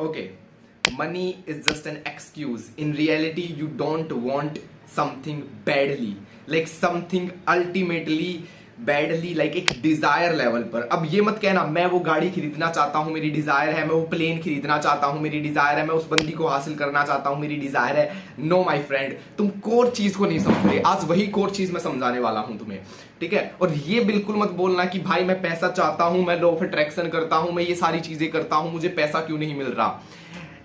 Okay, money is just an excuse. In reality, you don't want something badly, like something ultimately badly, like एक Dzire level पर। अब ये मत कहना मैं वो गाड़ी खरीदना चाहता हूं, मेरी डिजायर है, मैं वो प्लेन खरीदना चाहता हूं, मेरी डिजायर है, मैं उस बंदी को हासिल करना चाहता हूं, मेरी डिजायर है। नो माय फ्रेंड, तुम कोर चीज को नहीं समझ रहे। आज वही कोर चीज मैं समझाने वाला हूं तुम्हें, ठीक है। और ये बिल्कुल मत बोलना कि भाई मैं पैसा चाहता हूं, मैं लॉ ऑफ अट्रैक्शन करता हूं, मैं ये सारी चीजें करता हूं, मुझे पैसा क्यों नहीं मिल रहा।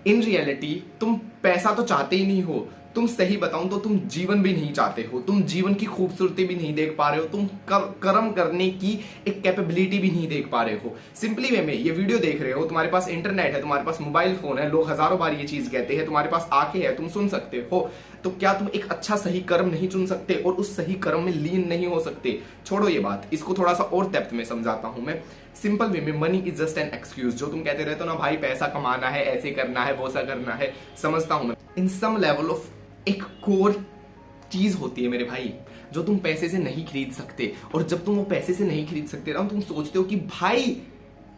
इन रियलिटी तुम पैसा तो चाहते ही नहीं हो, तुम सही बताऊं तो तुम जीवन भी नहीं चाहते हो, तुम जीवन की खूबसूरती भी नहीं देख पा रहे हो, तुम कर्म करने की एक कैपेबिलिटी भी नहीं देख पा रहे हो। सिंपली वे में ये वीडियो देख रहे हो, तुम्हारे पास इंटरनेट है, तुम्हारे पास मोबाइल फोन है, लोग हजारों बार ये चीज कहते हैं, तुम्हारे पास आंखें है, तुम सुन सकते हो, तो क्या तुम एक अच्छा सही कर्म नहीं चुन सकते और उस सही कर्म में लीन नहीं हो सकते। छोड़ो ये बात, इसको थोड़ा सा और डेप्थ में समझाता हूं मैं। सिंपल वे में money is just an excuse. जो तुम कहते रहते हो ना भाई पैसा कमाना है, ऐसे करना है, वो सा करना है, समझता हूं मैं। इन सम लेवल ऑफ एक कोर चीज होती है मेरे भाई, जो तुम पैसे से नहीं खरीद सकते। और जब तुम वो पैसे से नहीं खरीद सकते ना, तुम सोचते हो कि भाई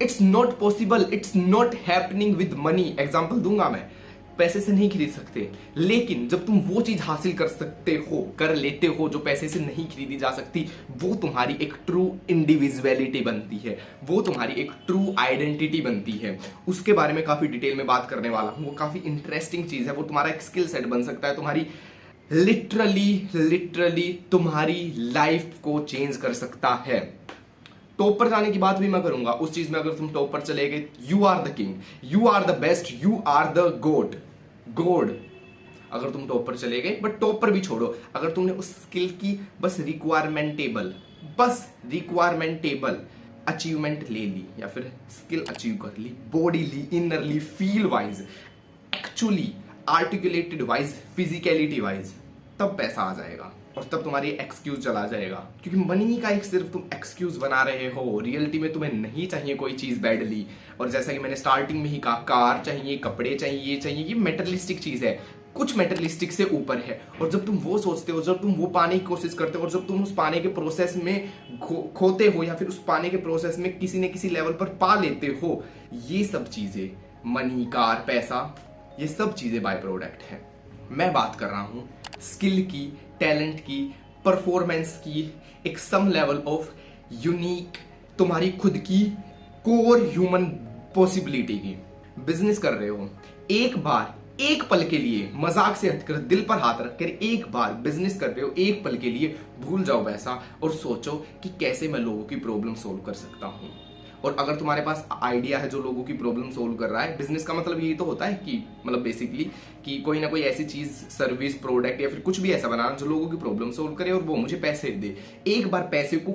it's not possible, it's not happening with money. Example दूंगा मैं, पैसे से नहीं खरीद सकते, लेकिन जब तुम वो चीज हासिल कर सकते हो, कर लेते हो जो पैसे से नहीं खरीदी जा सकती, वो तुम्हारी एक ट्रू इंडिविजुअलिटी बनती है, वो तुम्हारी एक ट्रू आइडेंटिटी बनती है। उसके बारे में काफी डिटेल में बात करने वाला हूं। वो काफी इंटरेस्टिंग चीज है, वो तुम्हारा एक स्किल सेट बन सकता है, तुम्हारी लिटरली तुम्हारी लाइफ को चेंज कर सकता है। टॉप पर जाने की बात भी मैं करूंगा। उस चीज में अगर तुम टॉप पर चले गए, you are the king, you are the best, you are the god अगर तुम टॉप पर चले गए। बट टॉप पर भी छोड़ो, अगर तुमने उस स्किल की बस रिक्वायरमेंटेबल अचीवमेंट ले ली, या फिर स्किल अचीव कर ली, बॉडी ली, innerly, feel wise, actually articulated wise, physicality wise, तब पैसा आ जाएगा और तब तुम्हारी एक्सक्यूज चला जाएगा। क्योंकि मनी का एक सिर्फ तुम एक्सक्यूज बना रहे हो, रियलिटी में तुम्हें नहीं चाहिए कोई चीज बैडली। और जैसा कि मैंने स्टार्टिंग में ही कहा, कार चाहिए, कपड़े चाहिए, ये मेटेरियलिस्टिक चीज है, कुछ मेटेरियलिस्टिक से ऊपर है। और जब तुम वो सोचते हो, जब तुम वो पाने की कोशिश करते हो, और जब तुम उस पाने के प्रोसेस में खोते हो, या फिर उस पाने के प्रोसेस में किसी न किसी लेवल पर पा लेते हो, ये सब चीजें, मनी, कार, पैसा, ये सब चीजें बाय प्रोडक्ट है। मैं बात कर रहा हूं स्किल की, टैलेंट की, परफॉर्मेंस की, एक सम लेवल ऑफ यूनिक, तुम्हारी खुद की कोर ह्यूमन पॉसिबिलिटी की। बिजनेस कर रहे हो, एक बार, एक पल के लिए, मजाक से हटकर, दिल पर हाथ रखकर एक बार बिजनेस कर रहे हो, एक पल के लिए भूल जाओ पैसा और सोचो कि कैसे मैं लोगों की प्रॉब्लम सोल्व कर सकता हूं। और अगर तुम्हारे पास आइडिया है जो लोगों की प्रॉब्लम सोल्व कर रहा है, बिजनेस का मतलब यही तो होता है कि मतलब बेसिकली कि कोई ना कोई ऐसी चीज, सर्विस, प्रोडक्ट या फिर कुछ भी ऐसा बनाना जो लोगों की प्रॉब्लम सोल्व करे और वो मुझे पैसे दे। एक बार पैसे को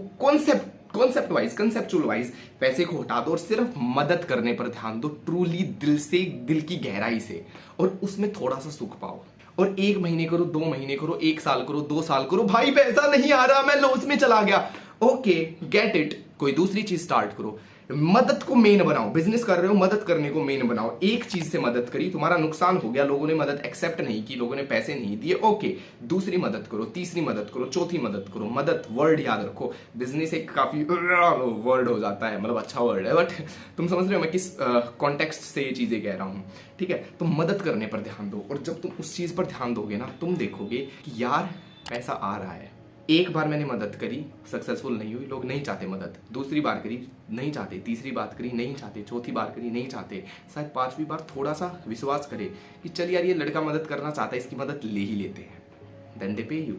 कंसेप्चुअल वाइज पैसे को हटा दो और सिर्फ मदद करने पर ध्यान दो, ट्रूली दिल से, दिल की गहराई से, और उसमें थोड़ा सा सुख पाओ। और 1 महीने करो, 2 महीने करो, 1 साल करो, 2 साल करो, भाई पैसा नहीं आ रहा, मैं लॉस में चला गया, ओके गेट इट, कोई दूसरी चीज स्टार्ट करो। मदद को मेन बनाओ, बिजनेस कर रहे हो, मदद करने को मेन बनाओ। एक चीज से मदद करी, तुम्हारा नुकसान हो गया, लोगों ने मदद एक्सेप्ट नहीं की, लोगों ने पैसे नहीं दिए, ओके दूसरी मदद करो, तीसरी मदद करो, चौथी मदद करो। मदद वर्ड याद रखो, बिजनेस एक काफी वर्ड हो जाता है, मतलब अच्छा वर्ड है, बट तुम समझ रहे हो मैं किस कॉन्टेक्स्ट से ये चीजें कह रहा हूं, ठीक है। तुम मदद करने पर ध्यान दो, और जब तुम उस चीज पर ध्यान दोगे ना, तुम देखोगे कि यार पैसा आ रहा है। एक बार मैंने मदद करी, सक्सेसफुल नहीं हुई, लोग नहीं चाहते मदद, दूसरी बार करी नहीं चाहते, तीसरी बात करी नहीं चाहते, चौथी बार करी नहीं चाहते, शायद 5वीं बार थोड़ा सा विश्वास करे कि चल यार ये लड़का मदद करना चाहता है, इसकी मदद ले ही लेते हैं, देन दे पे यू।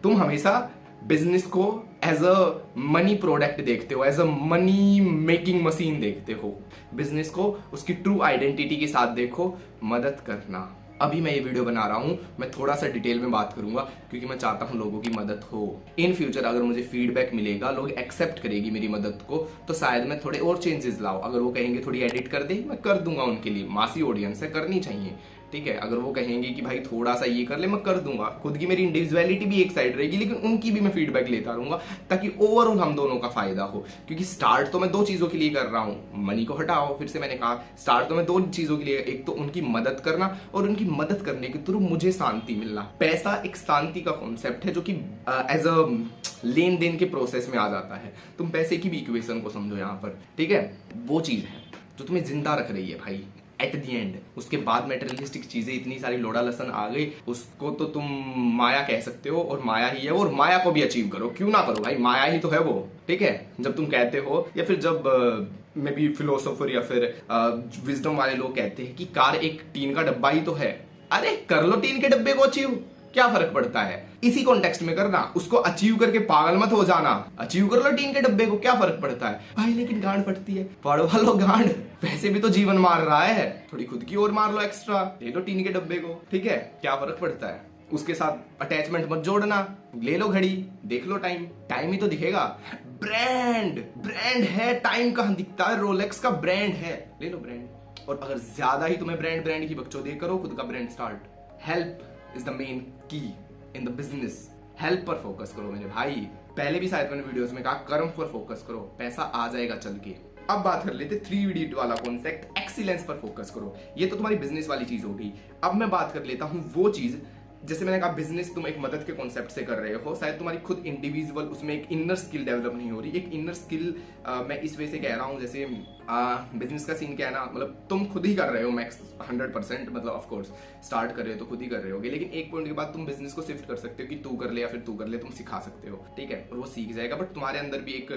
तुम हमेशा बिजनेस को एज अ मनी प्रोडक्ट देखते हो, as a money making machine देखते हो। बिजनेस को उसकी ट्रू आइडेंटिटी के साथ देखो, मदद करना। अभी मैं ये वीडियो बना रहा हूं, मैं थोड़ा सा डिटेल में बात करूंगा क्योंकि मैं चाहता हूं लोगों की मदद हो। इन फ्यूचर अगर मुझे फीडबैक मिलेगा, लोग एक्सेप्ट करेगी मेरी मदद को, तो शायद मैं थोड़े और चेंजेस लाऊं। अगर वो कहेंगे थोड़ी एडिट कर दे, मैं कर दूंगा, उनके लिए मासी ऑडियंस है, करनी चाहिए, ठीक है। अगर वो कहेंगे कि भाई थोड़ा सा ये कर ले, मैं कर दूंगा। खुद की मेरी इंडिविजुअलिटी भी एक साइड रहेगी, लेकिन उनकी भी मैं फीडबैक लेता रहूंगा ताकि ओवरऑल हम दोनों का फायदा हो। क्योंकि स्टार्ट तो मैं 2 चीजों के लिए कर रहा हूं, मनी को हटाओ, फिर से मैंने कहा स्टार्ट तो मैं 2 चीजों के लिए, एक तो उनकी मदद करना और उनकी मदद करने के थ्रू मुझे शांति मिलना। पैसा एक शांति का कॉन्सेप्ट है जो कि एज अ लेन देन के प्रोसेस में आ जाता है। तुम पैसे की भी इक्वेशन को समझो यहाँ पर, ठीक है। वो चीज है जो तुम्हें जिंदा रख रही है भाई, एट द एंड उसके बाद मेटेरियलिस्टिक चीजें इतनी सारी लोड़ा लसन आ गई, उसको तो तुम माया कह सकते हो, और माया ही है वो, और माया को भी अचीव करो, क्यों ना करो भाई, माया ही तो है वो, ठीक है। जब तुम कहते हो, या फिर जब मे बी फिलोसोफर या फिर विजडम वाले लोग कहते हैं कि कार एक टीन का डब्बा ही तो है, अरे कर लो टीन के डब्बे को अचीव, क्या फर्क पड़ता है, इसी कॉन्टेक्स्ट में करना, उसको अचीव करके पागल मत हो जाना, अचीव कर लो टीन के डब्बे को, क्या फर्क पड़ता है भाई। लेकिन गांड फटती है, पड़वा लो गांड, वैसे भी तो जीवन मार रहा है, थोड़ी खुद की ओर मार लो एक्स्ट्रा, ले लो टीन के डब्बे को, ठीक है, क्या फर्क पड़ता है। उसके साथ अटैचमेंट मत जोड़ना, ले लो घड़ी, देख लो टाइम, टाइम ही तो दिखेगा। ब्रांड, ब्रांड है, टाइम कहां दिखता है, रोलेक्स का ब्रांड है, ले लो ब्रांड। और अगर ज्यादा ही तुम्हें ब्रांड ब्रांड की बकचोदी करो, खुद का brand start. Help is the main की इन द बिजनेस, हेल्प पर फोकस करो मेरे भाई। पहले भी शायद मैंने वीडियोस में कहा कर्म पर फोकस करो, पैसा आ जाएगा चल के। अब बात कर लेते 3D वाला कॉन्सेप्ट, एक्सीलेंस पर फोकस करो। ये तो तुम्हारी बिजनेस वाली चीज होगी। अब मैं बात कर लेता हूं वो चीज, जैसे मैंने कहा बिजनेस तुम एक मदद के कॉन्सेप्ट से कर रहे हो, शायद तुम्हारी खुद इंडिविजुअल उसमें एक इनर स्किल डेवलप नहीं हो रही। एक इनर स्किल मैं इस वे से कह रहा हूँ, जैसे बिजनेस का सीन क्या है ना, मतलब तुम खुद ही कर रहे हो मैक्स 100%, मतलब ऑफ कोर्स स्टार्ट कर रहे हो तो खुद ही कर रहे होगे, लेकिन एक पॉइंट के बाद तुम बिजनेस को शिफ्ट कर सकते हो कि तू कर ले या फिर तू कर ले, तुम सिखा सकते हो, ठीक है, और वो सीख जाएगा। बट तुम्हारे अंदर भी एक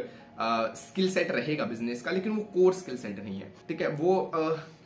स्किल सेट रहेगा बिजनेस का, लेकिन वो कोर स्किल सेट नहीं है, ठीक है, वो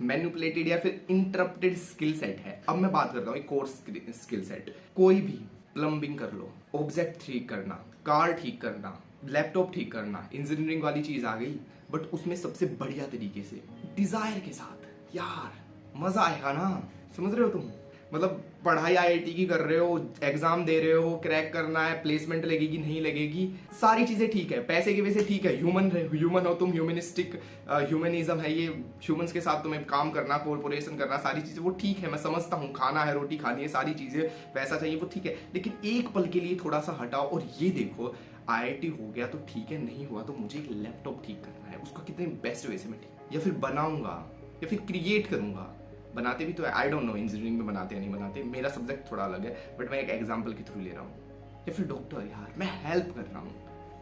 मैनिपुलेटेड या फिर इंटरप्टेड स्किल सेट है। अब मैं बात करता हूँ एक कोर स्किल सेट। कोई भी प्लम्बिंग कर लो, ऑब्जेक्ट ठीक करना, कार ठीक करना, लैपटॉप ठीक करना, इंजीनियरिंग वाली चीज आ गई, बट उसमें सबसे बढ़िया तरीके से डिजायर के साथ, यार मजा आएगा ना, समझ रहे हो तुम। मतलब पढ़ाई IIT की कर रहे हो, एग्जाम दे रहे हो, क्रैक करना है, प्लेसमेंट लगेगी नहीं लगेगी, सारी चीजें ठीक है, पैसे की वजह से ठीक है, ह्यूमन हो तुम, ह्यूमनिस्टिक ह्यूमनिज्म है ये, ह्यूमंस के साथ तुम्हें काम करना, कोऑपरेशन करना, सारी चीजें वो ठीक है, मैं समझता हूँ, खाना है, रोटी खानी है, सारी चीजें, पैसा चाहिए, वो ठीक है, लेकिन एक पल के लिए थोड़ा सा हटाओ और ये देखो IIT हो गया तो ठीक है, नहीं हुआ तो मुझे एक लैपटॉप ठीक करना है, उसको कितने बेस्ट वे से मैं ठीक, या फिर बनाऊंगा या फिर क्रिएट करूंगा, बनाते भी तो है, आई डोंट नो इंजीनियरिंग में बनाते या नहीं बनाते, मेरा सब्जेक्ट थोड़ा अलग है, बट मैं एक एग्जांपल के थ्रू ले रहा हूँ। या फिर डॉक्टर, यार मैं हेल्प कर रहा हूँ,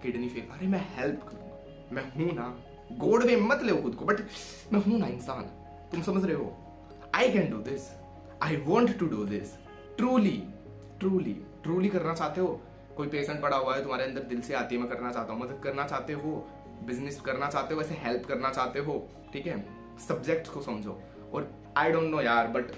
किडनी फेल, अरे मैं हेल्प करूंगा, मैं हूं ना, गोड में मत ले खुद को, बट मैं हूं ना इंसान, तुम समझ रहे हो, I can do this, I want to do this, truly truly truly करना चाहते हो, कोई पेशेंट पड़ा हुआ है तुम्हारे अंदर, दिल से आती है मैं करना चाहता हूँ, मदद करना चाहते हो, बिजनेस करना चाहते हो, वैसे हेल्प करना चाहते हो, ठीक है, सब्जेक्ट को समझो। और आई डोंट नो यार, बट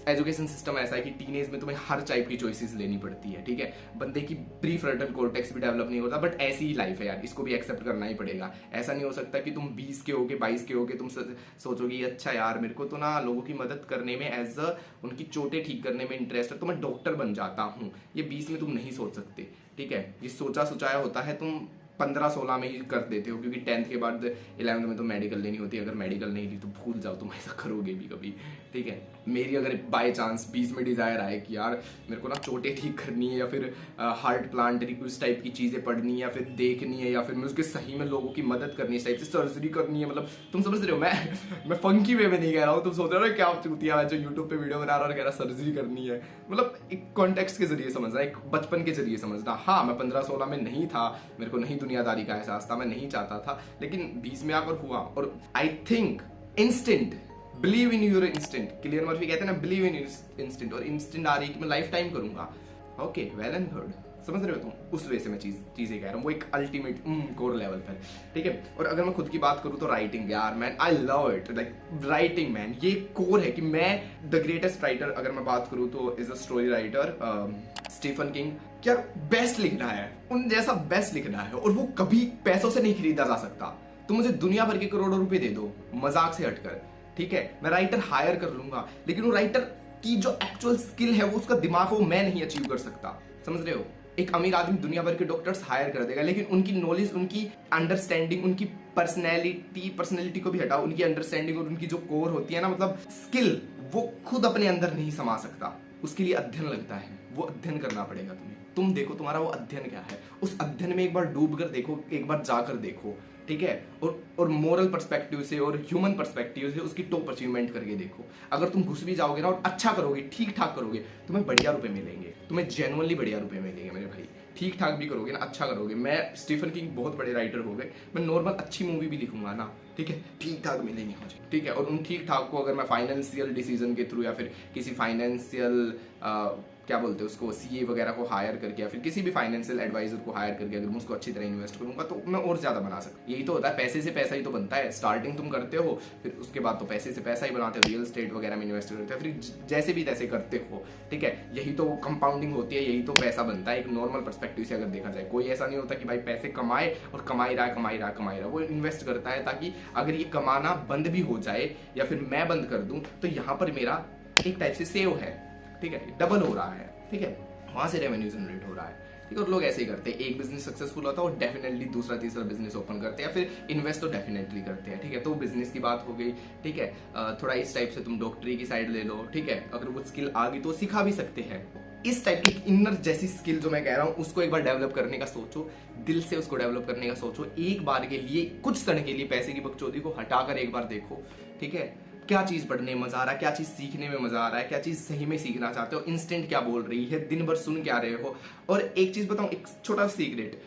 एजुकेशन सिस्टम ऐसा है कि टीनेज में तुम्हें हर टाइप की चॉइसेस लेनी पड़ती है, ठीक है, बंदे की प्री फ्रंटल कॉर्टेक्स भी डेवलप नहीं होता, बट ऐसी ही लाइफ है यार, इसको भी एक्सेप्ट करना ही पड़ेगा। ऐसा नहीं हो सकता कि तुम 20 के होगे 22 के होगे तुम सोचोगे अच्छा यार मेरे को तो ना लोगों की मदद करने में, एज अ उनकी चोटें ठीक करने में इंटरेस्ट है, तो मैं डॉक्टर बन जाता हूँ, ये 20 में तुम नहीं सोच सकते, ठीक है, ये सोचा सोचाया होता है, तुम 15-16 में ही कर देते हो, क्योंकि 10th के बाद 11th में तो मेडिकल लेनी होती है, अगर मेडिकल नहीं ली तो भूल जाओ, तुम ऐसा करोगे भी कभी, ठीक है। मेरी अगर बाय चांस 20 में डिजायर आए कि यार मेरे को ना चोटें ठीक करनी है, या फिर हार्ट प्लांट उस टाइप की चीजें पढ़नी है, या फिर देखनी है, या फिर मैं उसके सही में लोगों की मदद करनी है, इस टाइप से सर्जरी करनी है, मतलब तुम समझ रहे हो, मैं फंकी वे में नहीं कह रहा हूँ, तुम सोच रहे हो क्या चूतिया है जो यूट्यूब पे वीडियो बना रहा और कह रहा सर्जरी करनी है, मतलब एक कॉन्टेक्स्ट के जरिए समझना, एक बचपन के जरिए समझना। हाँ मैं 15-16 में नहीं था, मेरे को नहीं दुनियादारी का एहसास था, मैं नहीं चाहता था, लेकिन 20 में आकर हुआ, और I think instinct, believe in your instinct, clear Murphy कहते हैं ना, बिलीव इन इंस्टिंक्ट, और इंस्टिंक्ट आ रही है कि मैं लाइफ टाइम करूंगा, ओके वेल एंड गुड, समझ रहे हो तुम, उस वे से मैं चीजें कह रहा हूँ, वो एक अल्टीमेट कोर लेवल पर, ठीक है। और अगर मैं खुद की बात करूँ तो राइटिंग, यार man I love it, like writing man, ये कोर है कि मैं द ग्रेटेस्ट राइटर अगर मैं बात करूँ तो is a story writer Stephen King, यार बेस्ट लिखना है, उन जैसा बेस्ट लिखना है, और वो कभी पैसों से नहीं खरीदा जा सकता। तुम मुझे दुनिया भर के करोड़ों रुपए दे दो मजाक से हटकर, ठीक है, मैं राइटर हायर कर लूंगा, लेकिन वो राइटर की जो एक्चुअल स्किल है, वो उसका दिमाग वो मैं नहीं अचीव कर सकता, समझ रहे हो। एक अमीर आदमी दुनिया भर के डॉक्टर्स हायर कर देगा, लेकिन उनकी नॉलेज, उनकी अंडरस्टैंडिंग, उनकी पर्सनैलिटी को भी हटाओ, उनकी अंडरस्टैंडिंग और उनकी जो कोर होती है ना, मतलब स्किल, वो खुद अपने अंदर नहीं समा सकता, उसके लिए अध्ययन लगता है, वो अध्ययन करना पड़ेगा तुम्हें। तुम देखो तुम्हारा वो अध्ययन क्या है, उस अध्ययन में एक बार डूब कर देखो, एक बार जाकर देखो, ठीक है, और मोरल पर्सपेक्टिव से और ह्यूमन पर्सपेक्टिव से उसकी टॉप अचीवमेंट करके देखो। अगर तुम घुस भी जाओगे ना और अच्छा करोगे, ठीक ठाक करोगे, तुम्हें बढ़िया रुपए मिलेंगे, तुम्हें जेन्युइनली बढ़िया रुपए मिलेंगे मेरे भाई, ठीक ठाक भी करोगे ना, अच्छा करोगे। मैं स्टीफन किंग बहुत बड़े राइटर हो गए, मैं नॉर्मल अच्छी मूवी भी लिखूंगा ना, ठीक है, ठीक ठाक मिलेंगे मुझे, ठीक है। और उन ठीक ठाक को अगर मैं फाइनेंशियल डिसीजन के थ्रू या फिर किसी फाइनेंशियल क्या बोलते हैं उसको, सीए वगैरह को हायर करके या फिर किसी भी फाइनेंशियल एडवाइजर को हायर करके अगर मैं उसको अच्छी तरह इन्वेस्ट करूंगा तो मैं और ज्यादा बना सकता। यही तो होता है, पैसे से पैसा ही तो बनता है। स्टार्टिंग तुम करते हो, फिर उसके बाद तो पैसे से पैसा ही बनाते हो, रियल एस्टेट वगैरह में इन्वेस्ट करते हो, फिर जैसे भी तैसे करते हो, ठीक है। यही तो कंपाउंडिंग होती है, यही तो पैसा बनता है एक नॉर्मल पर्सपेक्टिव से अगर देखा जाए। कोई ऐसा नहीं होता कि भाई पैसे कमाए और कमाई रहा है, वो इन्वेस्ट करता है ताकि अगर ये कमाना बंद भी हो जाए या फिर मैं बंद कर दूं तो यहाँ पर मेरा एक टाइप से सेव है, ठीक है, डबल हो रहा है, ठीक है, वहां से रेवेन्यू जनरेट हो रहा है, ठीक है। और लोग ऐसे ही करते हैं, एक बिजनेस सक्सेसफुल होता है और डेफिनेटली दूसरा तीसरा बिजनेस ओपन करते हैं या फिर इन्वेस्ट तो डेफिनेटली करते हैं, ठीक है। तो बिजनेस की बात हो गई, ठीक है। थोड़ा इस टाइप से तुम डॉक्टरी की साइड ले लो, ठीक है। अगर वो स्किल आ गई तो सिखा भी सकते हैं। इस टाइप की इनर जैसी स्किल जो मैं कह रहा हूं उसको एक बार डेवलप करने का सोचो, दिल से उसको डेवलप करने का सोचो। एक बार के लिए, कुछ समय के लिए पैसे की बकचोदी को हटाकर एक बार देखो, ठीक है। क्या चीज पढ़ने में मजा आ रहा है, क्या चीज सीखने में मजा आ रहा है, क्या चीज सही में सीखना चाहते हो, इंस्टेंट क्या बोल रही है, दिन भर सुन क्या रहे हो। और एक चीज बताऊं, एक छोटा सीक्रेट,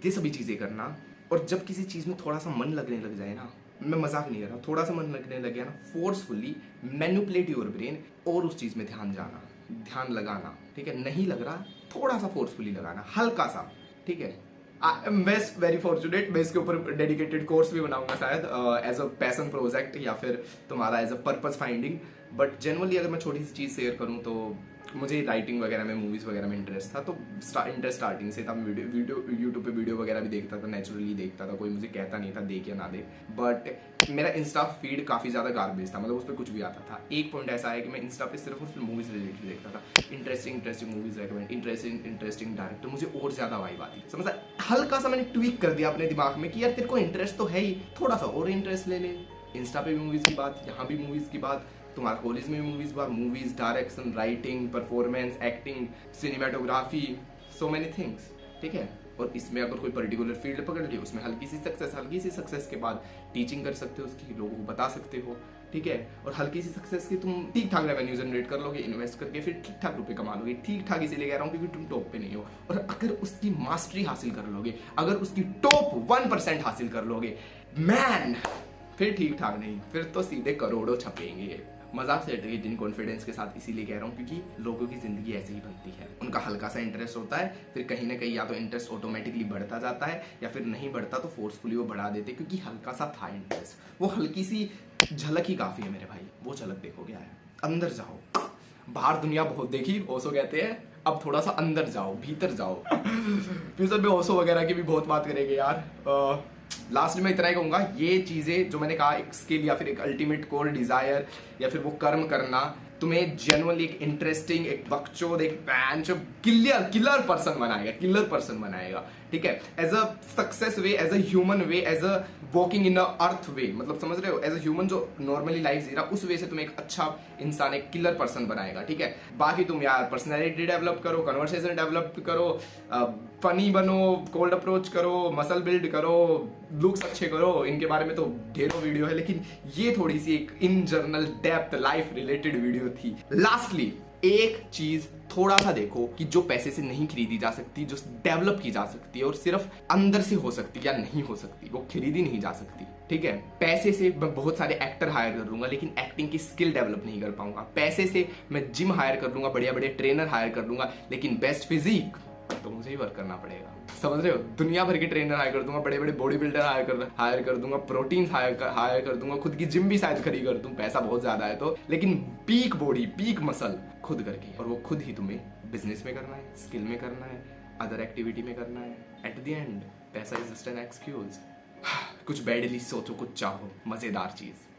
ये सभी चीजें करना और जब किसी चीज में थोड़ा सा मन लगने लग जाए ना, मैं मजाक नहीं कर रहा, थोड़ा सा मन लगने लग गया ना, फोर्सफुली मैनिपुलेट योर ब्रेन और उस चीज में ध्यान जाना, ध्यान लगाना, ठीक है। नहीं लग रहा, थोड़ा सा फोर्सफुली लगाना, हल्का सा, ठीक है। आई एम वेरी फॉर्चुनेट, मैं इसके ऊपर डेडिकेटेड कोर्स भी बनाऊंगा शायद एज अ पैशन प्रोजेक्ट या फिर तुम्हारा as a purpose finding. But generally अगर मैं छोटी सी चीज़ शेयर करूँ तो मुझे राइटिंग वगैरह में, मूवीज़ वगैरह में इंटरेस्ट था। तो इंटरेस्ट स्टार्टिंग से था। मैं वीडियो यूट्यूब पे वीडियो वगैरह भी देखता था, नेचुरली देखता था, कोई मुझे कहता नहीं था देख या ना देख। बट मेरा इंस्टा फीड काफ़ी ज़्यादा गार्बेज था, मतलब उस पर कुछ भी आता था। एक पॉइंट ऐसा है कि मैं इंस्टा पे सिर्फ और सिर्फ मूवीज़ रिलेटेड देखता था, interesting movies recommend, interesting director, मुझे और ज़्यादा वाइब आती। समझा, हल्का सा मैंने ट्वीक कर दिया अपने दिमाग में कि यार तेरे को इंटरेस्ट तो है ही, थोड़ा सा और इंटरेस्ट ले ले। इंस्टा पे भी मूवीज़ की बात, यहाँ भी मूवीज़ की बात, तुम्हारे कॉलेज में भी movies, direction, writing, performance, acting, cinematography, so many things, ठीक है। और इसमें अगर कोई पर्टिकुलर फील्ड पकड़ ली, उसमें हल्की सी सक्सेस के बाद टीचिंग कर सकते हो, उसकी लोगों को बता सकते हो, ठीक है। और हल्की सी सक्सेस की तुम ठीक ठाक रेवेन्यू जनरेट कर लोगे, इन्वेस्ट करके फिर ठीक ठाक रुपए कमा लोगे। ठीक ठाक इसीलिए कह रहा हूँ क्योंकि तुम टॉप पे नहीं हो। और अगर उसकी मास्टरी हासिल कर लोगे, अगर उसकी टॉप 1% हासिल कर लोगे, मैन, फिर ठीक ठाक नहीं, फिर तो सीधे करोड़ों छपेंगे। मजाक से हटके जिन कॉन्फिडेंस के साथ इसीलिए कह रहा हूँ क्योंकि लोगों की जिंदगी ऐसे ही बनती है। उनका हल्का सा इंटरेस्ट होता है, फिर कहीं ना कहीं या तो इंटरेस्ट ऑटोमेटिकली बढ़ता जाता है या फिर नहीं बढ़ता तो फोर्सफुली वो बढ़ा देते, क्योंकि हल्का सा था इंटरेस्ट। वो हल्की सी झलक ही काफी है मेरे भाई, वो झलक देखो क्या है। अंदर जाओ, बाहर दुनिया बहुत देखी, ओशो कहते हैं, अब थोड़ा सा अंदर जाओ, भीतर जाओ। फ्यूचर में ओशो वगैरह की भी बहुत बात करेंगे यार। लास्ट में इतना ही कहूंगा, ये चीजें जो मैंने कहा, एक स्किल या फिर एक अल्टीमेट कोर डिजायर या फिर वो कर्म करना, तुम्हें जेन्युइनली एक इंटरेस्टिंग, एक बकचोद, एक पैंच किलर पर्सन बनाएगा, ठीक है। As a success way, as a human way, as a walking in a earth way, मतलब समझ रहे हो, एज अ ह्यूमन जो नॉर्मली लाइफ जी रहा, उस वे से तुम्हें एक अच्छा इंसान, एक किलर पर्सन बनाएगा, ठीक है। बाकी तुम यार पर्सनैलिटी डेवलप करो, कन्वर्सेशन डेवलप करो, फनी बनो, कोल्ड अप्रोच करो, मसल बिल्ड करो, लुक्स अच्छे करो, इनके बारे में तो ढेरों वीडियो है, लेकिन ये थोड़ी सी एक in general depth life related video थी। लास्टली एक चीज थोड़ा सा देखो कि जो पैसे से नहीं खरीदी जा सकती, जो डेवलप की जा सकती है और सिर्फ अंदर से हो सकती या नहीं हो सकती, वो खरीदी नहीं जा सकती, ठीक है। पैसे से मैं बहुत सारे एक्टर हायर कर लूंगा लेकिन एक्टिंग की स्किल डेवलप नहीं कर पाऊंगा। पैसे से मैं जिम हायर कर लूंगा, बढ़िया बढ़िया ट्रेनर हायर कर लूंगा, लेकिन बेस्ट फिजिक तो मुझे ही वर्क करना पड़ेगा। समझ रहे हो, दुनिया भर के ट्रेनर हायर कर दूंगा, बड़े बड़े बॉडी बिल्डर हायर कर दूंगा, प्रोटीन हायर कर दूंगा, खुद की जिम भी शायद खड़ी कर दूं, पैसा बहुत ज्यादा है तो, लेकिन पीक बॉडी, पीक मसल खुद करके, और वो खुद ही तुम्हें बिजनेस में करना है, स्किल में करना है, अदर एक्टिविटी में करना है। एट द एंड पैसा इज जस्ट एन एक्सक्यूज। कुछ बैडली सोचो, कुछ चाहो, मजेदार चीज।